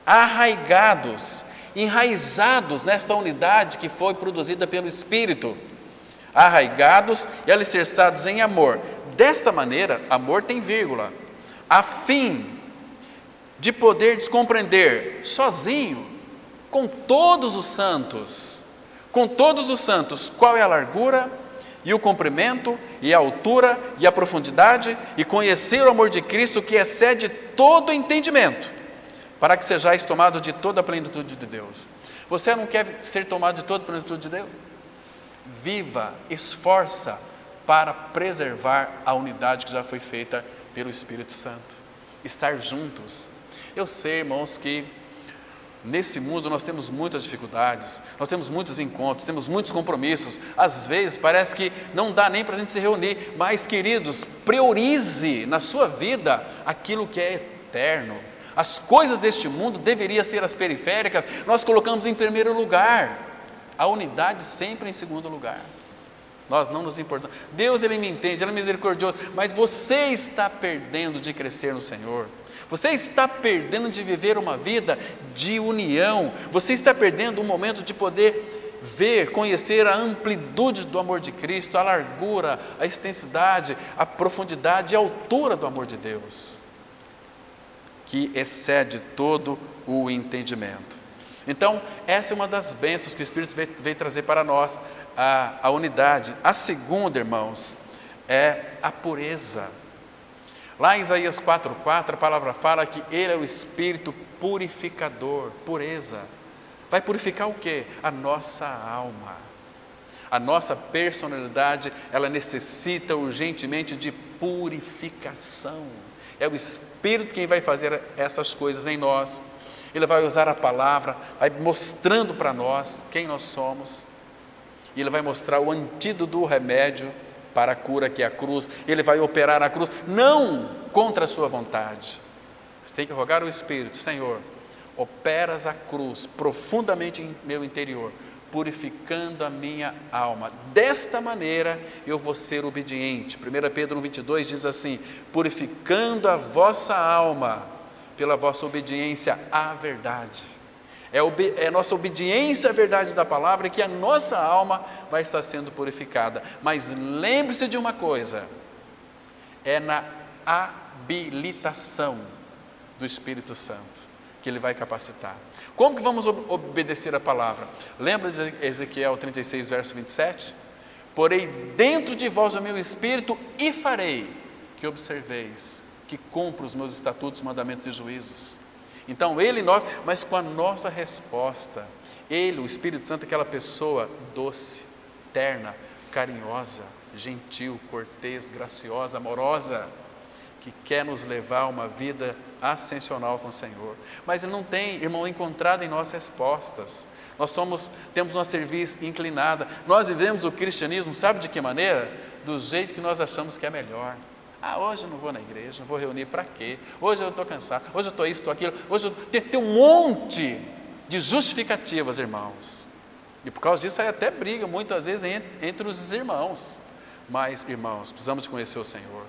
arraigados, enraizados nesta unidade que foi produzida pelo Espírito, arraigados e alicerçados em amor. Desta maneira, amor tem vírgula, a fim de poder compreender sozinho, com todos os santos, qual é a largura e o comprimento e a altura e a profundidade, e conhecer o amor de Cristo que excede todo entendimento, para que sejais tomados de toda a plenitude de Deus. Você não quer ser tomado de toda a plenitude de Deus? Viva, esforça para preservar a unidade que já foi feita pelo Espírito Santo. Estar juntos. Eu sei, irmãos, que nesse mundo nós temos muitas dificuldades, nós temos muitos encontros, temos muitos compromissos. Às vezes parece que não dá nem para a gente se reunir, mas, queridos, priorize na sua vida aquilo que é eterno. As coisas deste mundo deveriam ser as periféricas, nós colocamos em primeiro lugar, a unidade sempre em segundo lugar. Nós não nos importamos. Deus, Ele me entende, Ele é misericordioso, mas você está perdendo de crescer no Senhor. Você está perdendo de viver uma vida de união. Você está perdendo um momento de poder ver, conhecer a amplitude do amor de Cristo, a largura, a extensidade, a profundidade e a altura do amor de Deus, que excede todo o entendimento. Então, essa é uma das bênçãos que o Espírito veio trazer para nós, a unidade. A segunda, irmãos, é a pureza. Lá em Isaías 4:4, a palavra fala que Ele é o Espírito purificador, pureza. Vai purificar o quê? A nossa alma. A nossa personalidade, ela necessita urgentemente de purificação. É o Espírito quem vai fazer essas coisas em nós. Ele vai usar a palavra, vai mostrando para nós quem nós somos. E Ele vai mostrar o antídoto do remédio para a cura, que é a cruz. Ele vai operar a cruz, não contra a sua vontade. Você tem que rogar ao Espírito: Senhor, operas a cruz profundamente em meu interior, purificando a minha alma. Desta maneira eu vou ser obediente. 1 Pedro 1,22 diz assim: purificando a vossa alma pela vossa obediência à verdade. É a nossa obediência à verdade da palavra que a nossa alma vai estar sendo purificada. Mas lembre-se de uma coisa: é na habilitação do Espírito Santo que Ele vai capacitar. Como que vamos obedecer a palavra? Lembra de Ezequiel 36, verso 27? Porei dentro de vós o meu Espírito e farei que observeis, que cumpra os meus estatutos, mandamentos e juízos. Então Ele e nós, mas com a nossa resposta. Ele, o Espírito Santo, é aquela pessoa doce, terna, carinhosa, gentil, cortês, graciosa, amorosa, que quer nos levar a uma vida ascensional com o Senhor. Mas Ele não tem, irmão, encontrado em nós respostas. Nós temos uma cerviz inclinada. Nós vivemos o cristianismo, sabe de que maneira? Do jeito que nós achamos que é melhor. Hoje eu não vou na igreja, não vou reunir para quê? Hoje eu estou cansado, hoje eu estou isso, estou aquilo. Hoje tem um monte de justificativas, irmãos. E por causa disso aí até briga muitas vezes entre os irmãos. Mas, irmãos, precisamos de conhecer o Senhor.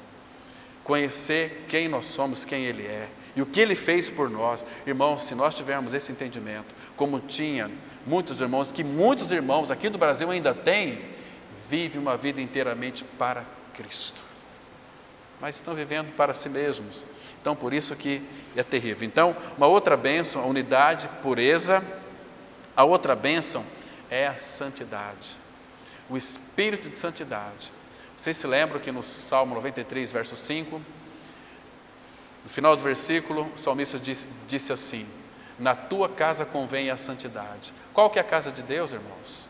Conhecer quem nós somos, quem Ele é. e o que Ele fez por nós. Irmãos, se nós tivermos esse entendimento, como tinha muitos irmãos, que muitos irmãos aqui do Brasil ainda têm, vive uma vida inteiramente para Cristo, mas estão vivendo para si mesmos. Então, por isso que é terrível. Então, uma outra bênção, a unidade, pureza. A outra bênção é a santidade, o espírito de santidade. Vocês se lembram que no Salmo 93, verso 5, no final do versículo, o salmista disse assim: na tua casa convém a santidade. Qual que é a casa de Deus, irmãos?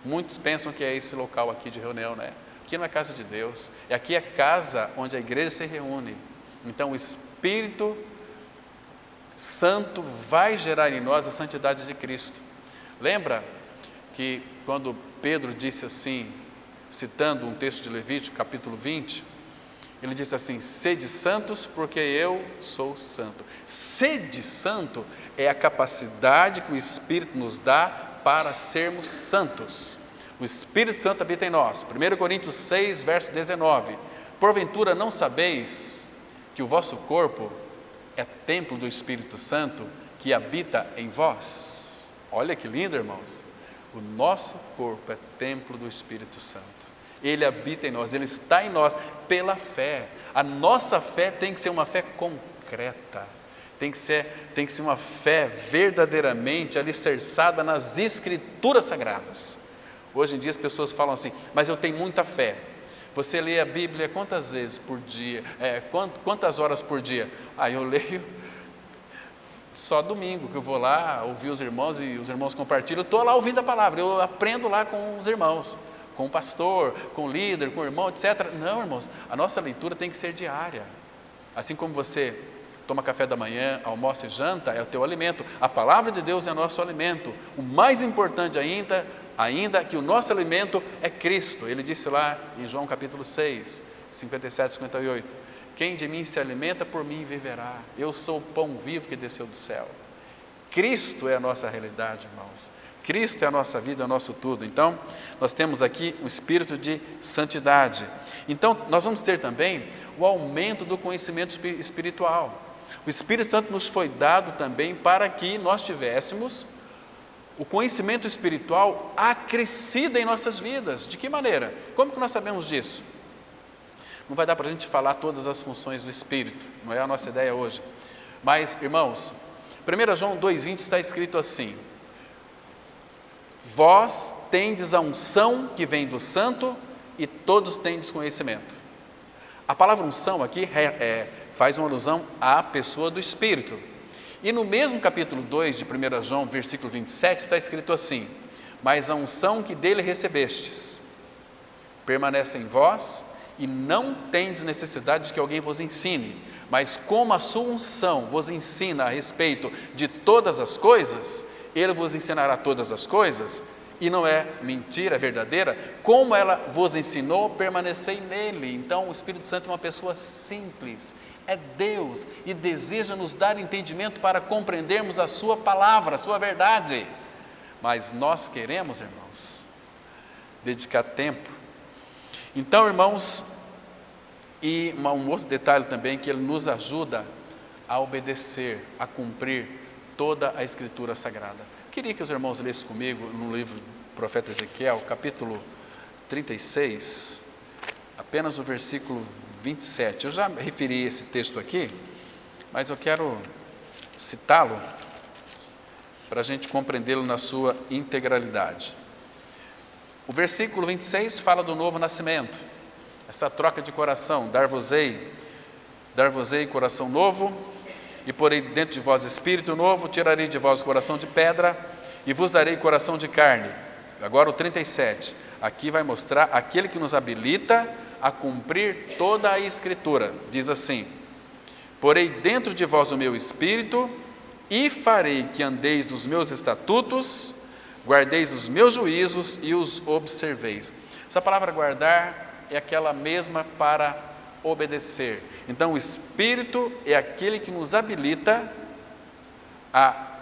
Muitos pensam que é esse local aqui de reunião, né? Aqui não é casa de Deus, aqui é casa onde a igreja se reúne. Então o Espírito Santo vai gerar em nós a santidade de Cristo. Lembra que quando Pedro disse assim, citando um texto de Levítico, capítulo 20, ele disse assim: sede santos, porque eu sou santo. Sede santo é a capacidade que o Espírito nos dá para sermos santos. O Espírito Santo habita em nós. 1 Coríntios 6, verso 19. Porventura não sabeis que o vosso corpo é templo do Espírito Santo que habita em vós? Olha que lindo, irmãos. O nosso corpo é templo do Espírito Santo. Ele habita em nós, Ele está em nós pela fé. A nossa fé tem que ser uma fé concreta, tem que ser uma fé verdadeiramente alicerçada nas Escrituras Sagradas. Hoje em dia as pessoas falam assim: mas eu tenho muita fé. Você lê a Bíblia quantas vezes por dia? Quantas horas por dia? Eu leio só domingo, que eu vou lá ouvir os irmãos e os irmãos compartilham. Eu estou lá ouvindo a palavra, eu aprendo lá com os irmãos, com o pastor, com o líder, com o irmão, etc. Não, irmãos, a nossa leitura tem que ser diária. Assim como você toma café da manhã, almoça e janta, é o teu alimento. A palavra de Deus é nosso alimento. O mais importante ainda que o nosso alimento é Cristo. Ele disse lá em João capítulo 6, 57, 58, quem de mim se alimenta, por mim viverá. Eu sou o pão vivo que desceu do céu. Cristo é a nossa realidade, irmãos. Cristo é a nossa vida, é o nosso tudo. Então, nós temos aqui um espírito de santidade. Então, nós vamos ter também o aumento do conhecimento espiritual. O Espírito Santo nos foi dado também para que nós tivéssemos o conhecimento espiritual acrescido em nossas vidas. De que maneira? Como que nós sabemos disso? Não vai dar para a gente falar todas as funções do Espírito, não é a nossa ideia hoje. Mas, irmãos, 1 João 2,20 está escrito assim: vós tendes a unção que vem do Santo e todos tendes conhecimento. A palavra unção aqui faz uma alusão à pessoa do Espírito. E no mesmo capítulo 2 de 1 João, versículo 27, está escrito assim: mas a unção que dele recebestes permanece em vós, e não tendes necessidade de que alguém vos ensine, mas como a sua unção vos ensina a respeito de todas as coisas, ele vos ensinará todas as coisas, e não é mentira, é verdadeira, como ela vos ensinou, permanecei nele. Então o Espírito Santo é uma pessoa simples, é Deus, e deseja nos dar entendimento para compreendermos a sua palavra, a sua verdade. Mas nós queremos, irmãos, dedicar tempo. Então, irmãos, e um outro detalhe também, que ele nos ajuda a obedecer, a cumprir toda a Escritura Sagrada. Queria que os irmãos lessem comigo no livro do profeta Ezequiel, capítulo 36, apenas o versículo 27. Eu já referi esse texto aqui, mas eu quero citá-lo para a gente compreendê-lo na sua integralidade. O versículo 26 fala do novo nascimento, essa troca de coração: dar-vos-ei coração novo, e porei dentro de vós espírito novo, tirarei de vós o coração de pedra, e vos darei coração de carne. Agora o 37, aqui vai mostrar aquele que nos habilita a cumprir toda a Escritura. Diz assim: porei dentro de vós o meu espírito, e farei que andeis dos meus estatutos, guardeis os meus juízos e os observeis. Essa palavra guardar é aquela mesma para obedecer. Então o Espírito é aquele que nos habilita a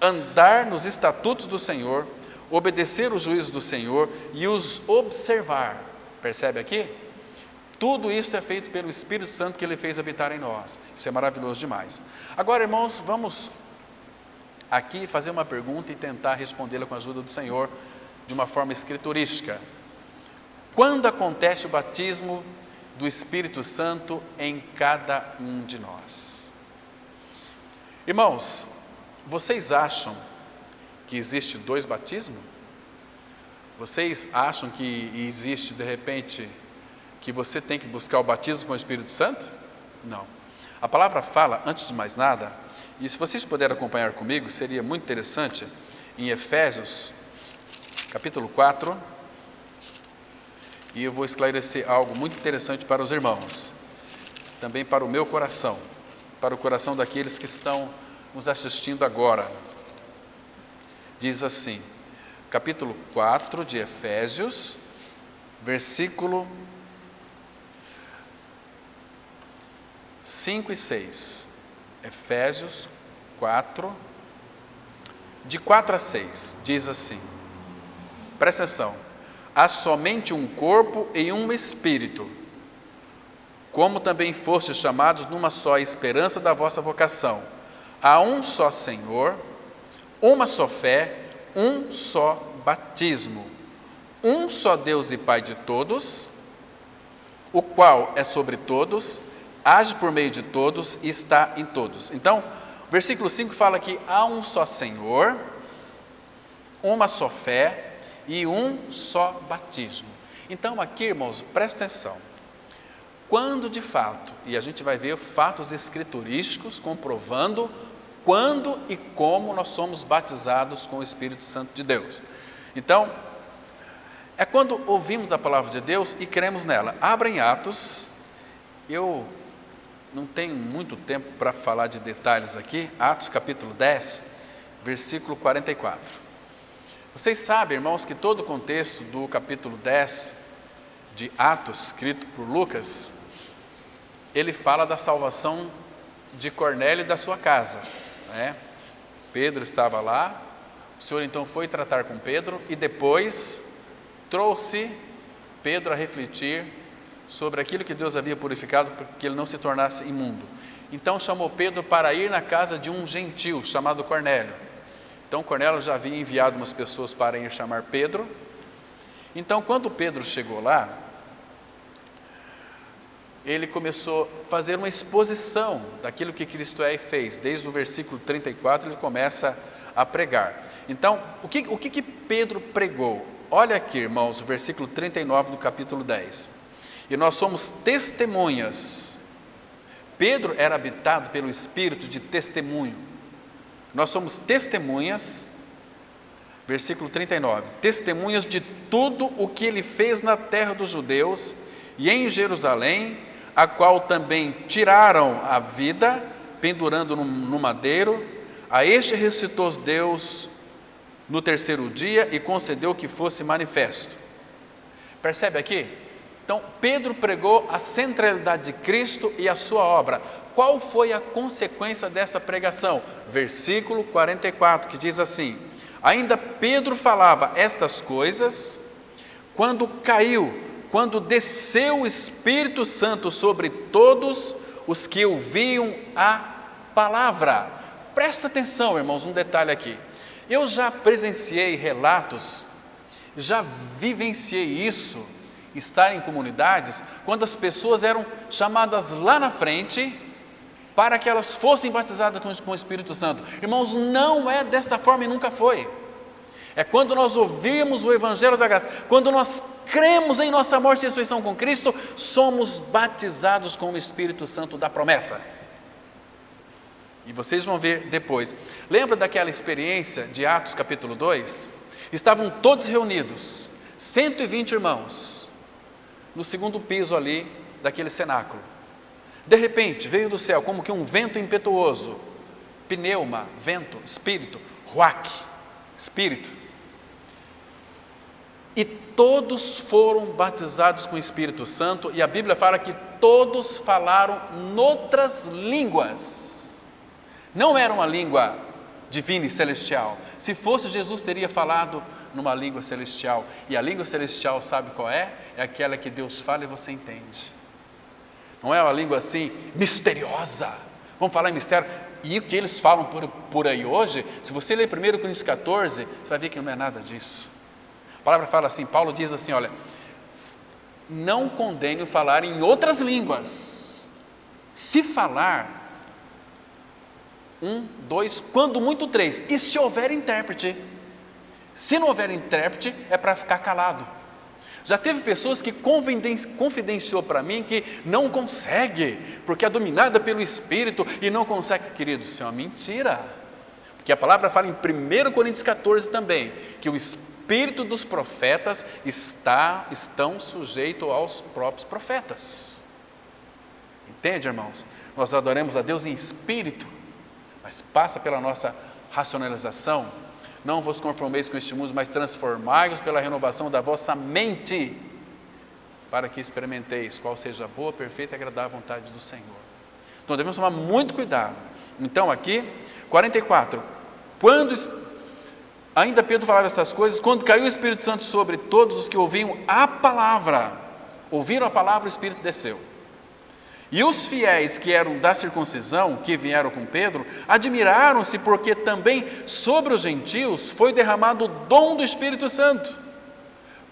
andar nos estatutos do Senhor, obedecer os juízos do Senhor e os observar. Percebe aqui? Tudo isso é feito pelo Espírito Santo que Ele fez habitar em nós. Isso é maravilhoso demais. Agora, irmãos, vamos aqui fazer uma pergunta e tentar respondê-la com a ajuda do Senhor de uma forma escriturística. Quando acontece o batismo do Espírito Santo em cada um de nós? Irmãos, vocês acham que existe 2 batismos? Vocês acham que existe, de repente, que você tem que buscar o batismo com o Espírito Santo? Não. A palavra fala, antes de mais nada, e se vocês puderem acompanhar comigo, seria muito interessante, em Efésios, capítulo 4, e eu vou esclarecer algo muito interessante para os irmãos, também para o meu coração, para o coração daqueles que estão nos assistindo agora. Diz assim, capítulo 4 de Efésios, versículo 5 e 6. Efésios 4, de 4 a 6, diz assim, presta atenção: há somente um corpo e um espírito, como também fostes chamados numa só esperança da vossa vocação. Há um só Senhor, uma só fé, um só batismo, um só Deus e Pai de todos, o qual é sobre todos, age por meio de todos e está em todos. Então, o versículo 5 fala que há um só Senhor, uma só fé e um só batismo. Então aqui, irmãos, presta atenção. Quando de fato, e a gente vai ver fatos escriturísticos comprovando quando e como nós somos batizados com o Espírito Santo de Deus. Então, é quando ouvimos a palavra de Deus e cremos nela. Abra em Atos, eu não tenho muito tempo para falar de detalhes aqui, Atos capítulo 10, versículo 44. Vocês sabem, irmãos, que todo o contexto do capítulo 10 de Atos, escrito por Lucas, ele fala da salvação de Cornélio e da sua casa, né? Pedro estava lá, o Senhor então foi tratar com Pedro e depois trouxe Pedro a refletir sobre aquilo que Deus havia purificado para que ele não se tornasse imundo. Então chamou Pedro para ir na casa de um gentil chamado Cornélio. Então Cornélio já havia enviado umas pessoas para ir chamar Pedro. Então quando Pedro chegou lá, ele começou a fazer uma exposição daquilo que Cristo é e fez. Desde o versículo 34 ele começa a pregar. Então, o que Pedro pregou? Olha aqui, irmãos, o versículo 39 do capítulo 10. E nós somos testemunhas. Pedro era habitado pelo espírito de testemunho. Nós somos testemunhas, versículo 39, testemunhas de tudo o que ele fez na terra dos judeus e em Jerusalém, a qual também tiraram a vida, pendurando no madeiro. A este ressuscitou Deus no terceiro dia e concedeu que fosse manifesto. Percebe aqui? Então, Pedro pregou a centralidade de Cristo e a sua obra. Qual foi a consequência dessa pregação? Versículo 44, que diz assim: ainda Pedro falava estas coisas, quando desceu o Espírito Santo sobre todos os que ouviam a palavra. Presta atenção, irmãos, um detalhe aqui. Eu já presenciei relatos, já vivenciei isso, estar em comunidades, quando as pessoas eram chamadas lá na frente, para que elas fossem batizadas com o Espírito Santo. Irmãos, não é desta forma e nunca foi. É quando nós ouvirmos o Evangelho da Graça, quando nós cremos em nossa morte e ressurreição com Cristo, somos batizados com o Espírito Santo da promessa. E vocês vão ver depois. Lembra daquela experiência de Atos capítulo 2? Estavam todos reunidos, 120 irmãos, no segundo piso ali daquele cenáculo. De repente, veio do céu como que um vento impetuoso, pneuma, vento, espírito, ruach, espírito. E todos foram batizados com o Espírito Santo, e a Bíblia fala que todos falaram noutras línguas. Não era uma língua divina e celestial. Se fosse, Jesus teria falado numa língua celestial. E a língua celestial, sabe qual é? É aquela que Deus fala e você entende. Não é uma língua assim, misteriosa. Vamos falar em mistério. E o que eles falam por aí hoje, se você ler 1 Coríntios 14, você vai ver que não é nada disso. A palavra fala assim, Paulo diz assim, olha, não condene o falar em outras línguas. Se falar, 1, 2, quando muito 3, e se houver intérprete. Se não houver intérprete, é para ficar calado. Já teve pessoas que confidenciou para mim que não consegue, porque é dominada pelo Espírito e não consegue. Queridos, isso é uma mentira. Porque a palavra fala em 1 Coríntios 14 também, que o Espírito dos profetas estão sujeitos aos próprios profetas. Entende, irmãos? Nós adoramos a Deus em espírito, mas passa pela nossa racionalização. Não vos conformeis com este mundo, mas transformai-vos pela renovação da vossa mente, para que experimenteis qual seja a boa, perfeita e agradável vontade do Senhor. Então devemos tomar muito cuidado. Então aqui, 44, ainda Pedro falava essas coisas, quando caiu o Espírito Santo sobre todos os que ouviram a palavra, o Espírito desceu. E os fiéis que eram da circuncisão, que vieram com Pedro, admiraram-se porque também sobre os gentios foi derramado o dom do Espírito Santo,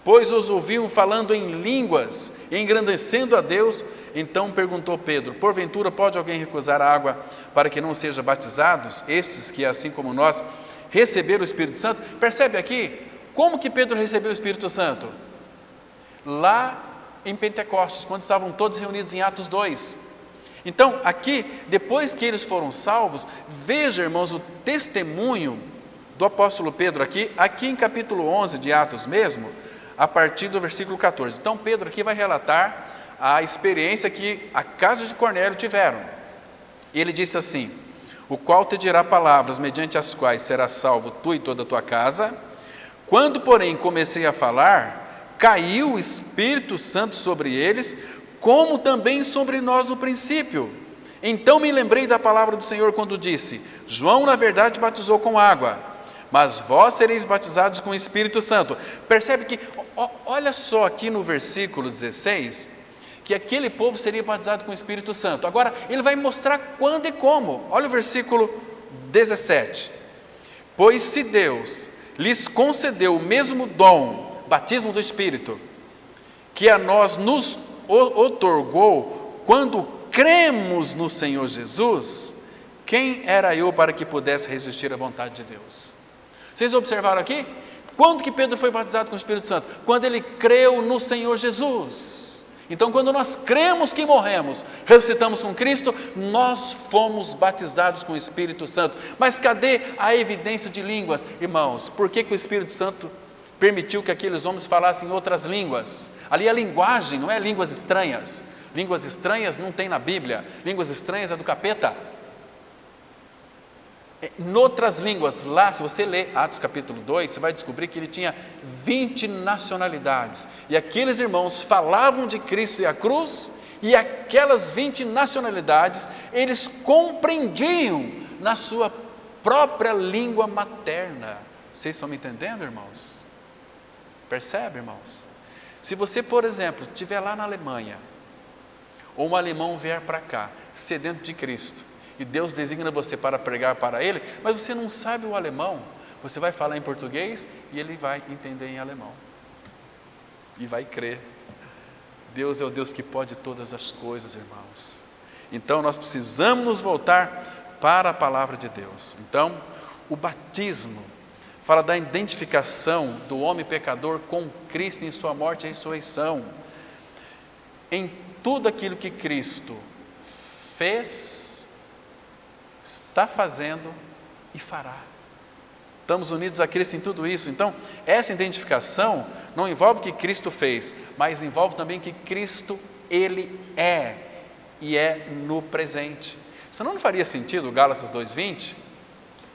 pois os ouviam falando em línguas, engrandecendo a Deus. Então perguntou Pedro, porventura pode alguém recusar a água para que não sejam batizados, estes que assim como nós receberam o Espírito Santo? Percebe aqui, como que Pedro recebeu o Espírito Santo? Lá em Pentecostes, quando estavam todos reunidos em Atos 2. Então, aqui, depois que eles foram salvos, veja, irmãos, o testemunho do apóstolo Pedro aqui em capítulo 11 de Atos mesmo, a partir do versículo 14. Então, Pedro aqui vai relatar a experiência que a casa de Cornélio tiveram. Ele disse assim, o qual te dirá palavras mediante as quais serás salvo tu e toda a tua casa. Quando, porém, comecei a falar, caiu o Espírito Santo sobre eles, como também sobre nós no princípio. Então me lembrei da palavra do Senhor quando disse, João na verdade batizou com água, mas vós sereis batizados com o Espírito Santo. Percebe que, olha só aqui no versículo 16, que aquele povo seria batizado com o Espírito Santo. Agora ele vai mostrar quando e como. Olha o versículo 17, pois se Deus lhes concedeu o mesmo dom, batismo do Espírito, que a nós nos outorgou quando cremos no Senhor Jesus, quem era eu para que pudesse resistir à vontade de Deus? Vocês observaram aqui? Quando que Pedro foi batizado com o Espírito Santo? Quando ele creu no Senhor Jesus. Então, quando nós cremos que morremos, ressuscitamos com Cristo, nós fomos batizados com o Espírito Santo. Mas cadê a evidência de línguas? Irmãos, por que o Espírito Santo permitiu que aqueles homens falassem outras línguas? Ali é linguagem, não é línguas estranhas. Línguas estranhas não tem na Bíblia. Línguas estranhas é do capeta. Noutras línguas, lá, se você ler Atos capítulo 2, você vai descobrir que ele tinha 20 nacionalidades. E aqueles irmãos falavam de Cristo e a cruz, e aquelas 20 nacionalidades, eles compreendiam na sua própria língua materna. Vocês estão me entendendo, irmãos? Percebe, irmãos? Se você, por exemplo, estiver lá na Alemanha, ou um alemão vier para cá, sedento de Cristo, e Deus designa você para pregar para ele, mas você não sabe o alemão, você vai falar em português e ele vai entender em alemão. E vai crer. Deus é o Deus que pode todas as coisas, irmãos. Então nós precisamos nos voltar para a palavra de Deus. Então, o batismo fala da identificação do homem pecador com Cristo em sua morte e ressurreição. Em tudo aquilo que Cristo fez, está fazendo e fará. Estamos unidos a Cristo em tudo isso. Então, essa identificação não envolve o que Cristo fez, mas envolve também que Cristo, Ele é, e é no presente. Senão não faria sentido Gálatas 2:20?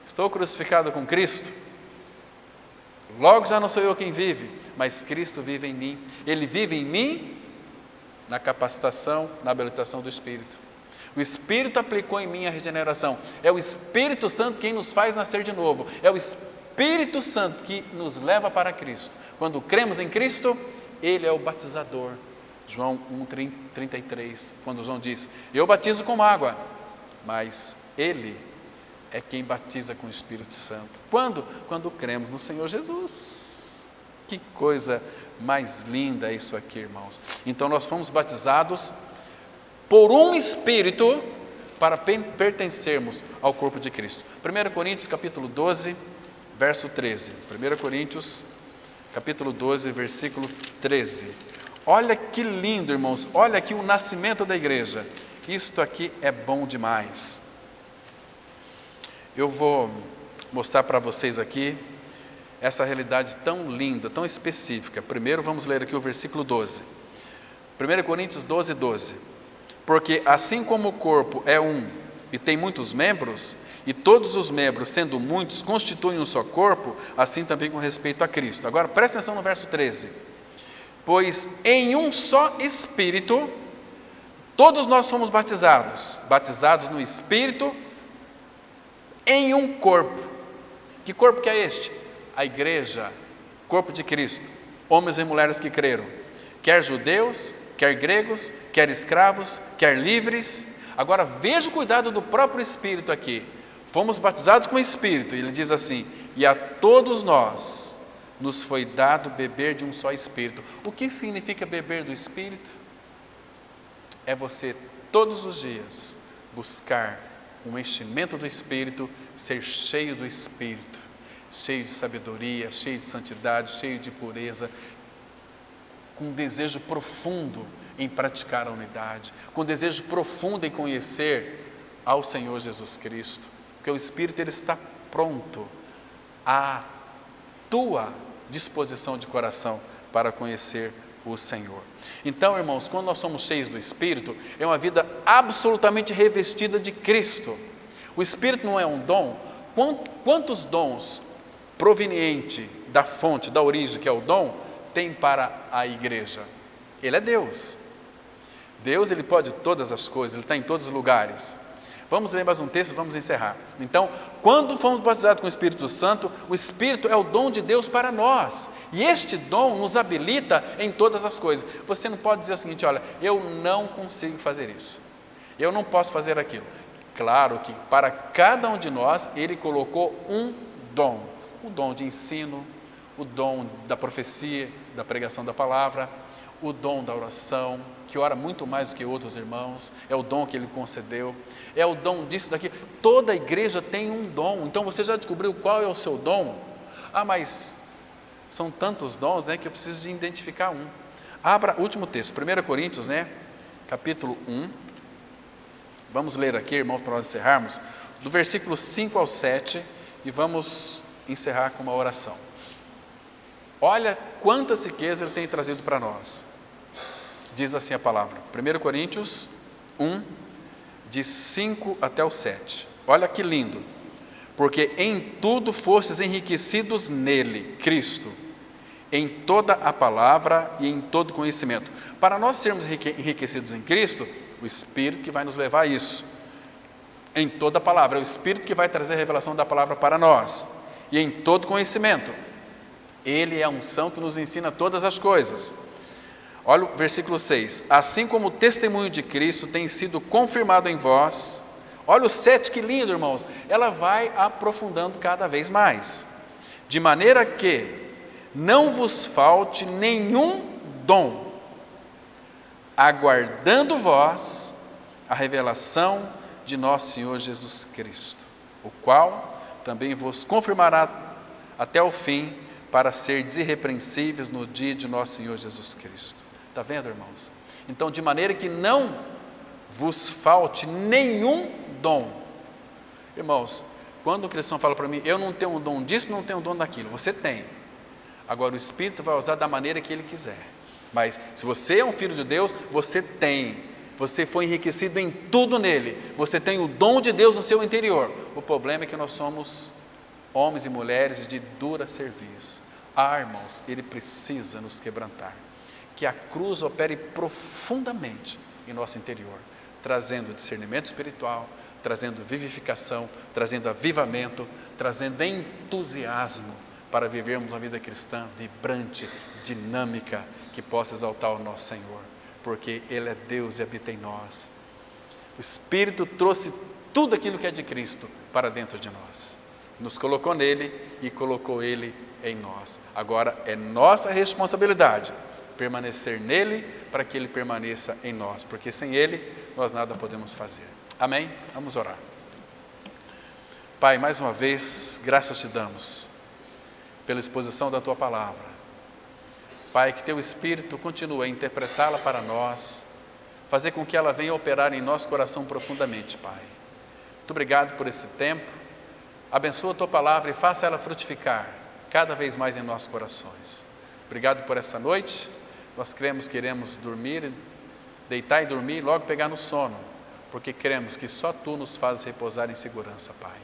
Estou crucificado com Cristo, logo já não sou eu quem vive, mas Cristo vive em mim. Ele vive em mim na capacitação, na habilitação do Espírito. O Espírito aplicou em mim a regeneração. É o Espírito Santo quem nos faz nascer de novo. É o Espírito Santo que nos leva para Cristo. Quando cremos em Cristo, Ele é o batizador. João 1,33, quando João diz: eu batizo com água, mas Ele é quem batiza com o Espírito Santo. Quando? Quando cremos no Senhor Jesus. Que coisa mais linda é isso aqui, irmãos. Então nós fomos batizados por um Espírito para pertencermos ao corpo de Cristo. 1 Coríntios capítulo 12, verso 13. 1 Coríntios capítulo 12, versículo 13. Olha que lindo, irmãos. Olha aqui o nascimento da igreja. Isto aqui é bom demais. Eu vou mostrar para vocês aqui essa realidade tão linda, tão específica. Primeiro vamos ler aqui o versículo 12. 1 Coríntios 12, 12. Porque assim como o corpo é um e tem muitos membros, e todos os membros, sendo muitos, constituem um só corpo, assim também com respeito a Cristo. Agora presta atenção no verso 13. Pois em um só Espírito, todos nós fomos batizados no Espírito, em um corpo. Que corpo que é este? A igreja, corpo de Cristo, homens e mulheres que creram, quer judeus, quer gregos, quer escravos, quer livres. Agora veja o cuidado do próprio Espírito aqui. Fomos batizados com o Espírito, e ele diz assim: e a todos nós nos foi dado beber de um só Espírito. O que significa beber do Espírito? É você todos os dias buscar um enchimento do Espírito, ser cheio do Espírito, cheio de sabedoria, cheio de santidade, cheio de pureza, com um desejo profundo em praticar a unidade, com um desejo profundo em conhecer ao Senhor Jesus Cristo, porque o Espírito ele está pronto à tua disposição de coração para conhecer o Senhor. Então, irmãos, quando nós somos cheios do Espírito, é uma vida absolutamente revestida de Cristo. O Espírito não é um dom. Quantos dons provenientes da fonte, da origem, que é o dom, tem para a igreja? Ele é Deus. Deus, ele pode todas as coisas, ele está em todos os lugares. Vamos ler mais um texto e vamos encerrar. Então, quando fomos batizados com o Espírito Santo, o Espírito é o dom de Deus para nós. E este dom nos habilita em todas as coisas. Você não pode dizer o seguinte: olha, eu não consigo fazer isso, eu não posso fazer aquilo. Claro que para cada um de nós, Ele colocou um dom. O dom de ensino, o dom da profecia, da pregação da palavra, o dom da oração, que ora muito mais do que outros irmãos, é o dom que Ele concedeu, é o dom disso, daqui. Toda igreja tem um dom. Então você já descobriu qual é o seu dom? Ah, mas são tantos dons, que eu preciso de identificar um. Abra o último texto, 1 Coríntios, capítulo 1. Vamos ler aqui, irmãos, para nós encerrarmos, do versículo 5 ao 7, e vamos encerrar com uma oração. Olha quantas riquezas Ele tem trazido para nós. Diz assim a palavra, 1 Coríntios 1, de 5 até o 7. Olha que lindo. Porque em tudo fostes enriquecidos nele, Cristo, em toda a palavra e em todo conhecimento. Para nós sermos enriquecidos em Cristo, o Espírito que vai nos levar a isso. Em toda a palavra, é o Espírito que vai trazer a revelação da palavra para nós. E em todo conhecimento. Ele é a unção que nos ensina todas as coisas. Olha o versículo 6. Assim como o testemunho de Cristo tem sido confirmado em vós. Olha o 7, que lindo, irmãos. Ela vai aprofundando cada vez mais. De maneira que não vos falte nenhum dom, aguardando vós a revelação de nosso Senhor Jesus Cristo, o qual também vos confirmará até o fim, para serdes irrepreensíveis no dia de nosso Senhor Jesus Cristo. Está vendo, irmãos? Então, de maneira que não vos falte nenhum dom. Irmãos, quando o cristão fala para mim, eu não tenho um dom disso, não tenho um dom daquilo, você tem. Agora, o Espírito vai usar da maneira que Ele quiser. Mas, se você é um filho de Deus, você tem. Você foi enriquecido em tudo nele. Você tem o dom de Deus no seu interior. O problema é que nós somos homens e mulheres de dura serviço. Irmãos, Ele precisa nos quebrantar. Que a cruz opere profundamente em nosso interior, trazendo discernimento espiritual, trazendo vivificação, trazendo avivamento, trazendo entusiasmo para vivermos uma vida cristã vibrante, dinâmica, que possa exaltar o nosso Senhor. porque Ele é Deus e habita em nós. O Espírito trouxe tudo aquilo que é de Cristo para dentro de nós. Nos colocou nele e colocou Ele em nós. Agora é nossa responsabilidade permanecer nele para que Ele permaneça em nós, porque sem Ele nós nada podemos fazer. Amém? Vamos orar. Pai, mais uma vez, graças te damos pela exposição da Tua Palavra. Pai, que Teu Espírito continue a interpretá-la para nós, fazer com que ela venha operar em nosso coração profundamente, Pai. Muito obrigado por esse tempo. Abençoa a Tua Palavra e faça ela frutificar cada vez mais em nossos corações. Obrigado por essa noite. Nós queremos dormir, deitar e dormir e logo pegar no sono, porque cremos que só Tu nos fazes repousar em segurança, Pai.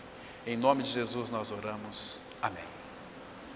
Em nome de Jesus nós oramos. Amém.